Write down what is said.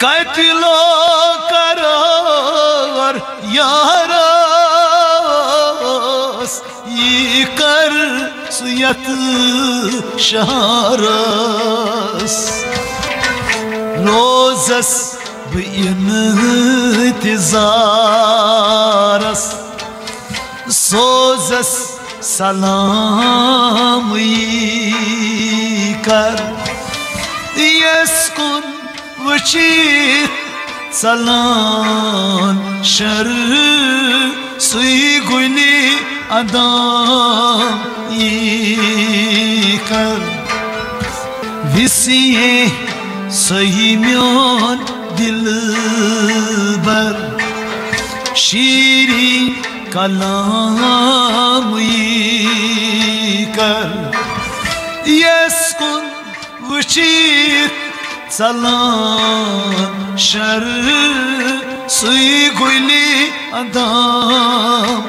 कतलो करार यारस ये कर सुयत शहरस रोजस इंतजारस सोजस सलाम कर यस्कुन वचित सलान शर सुई गुली अदाम कर विसिए सही म्योन दिल बर शीरी कलाम कर यस्कुन वचित सलाम शर सुई गुली अदाम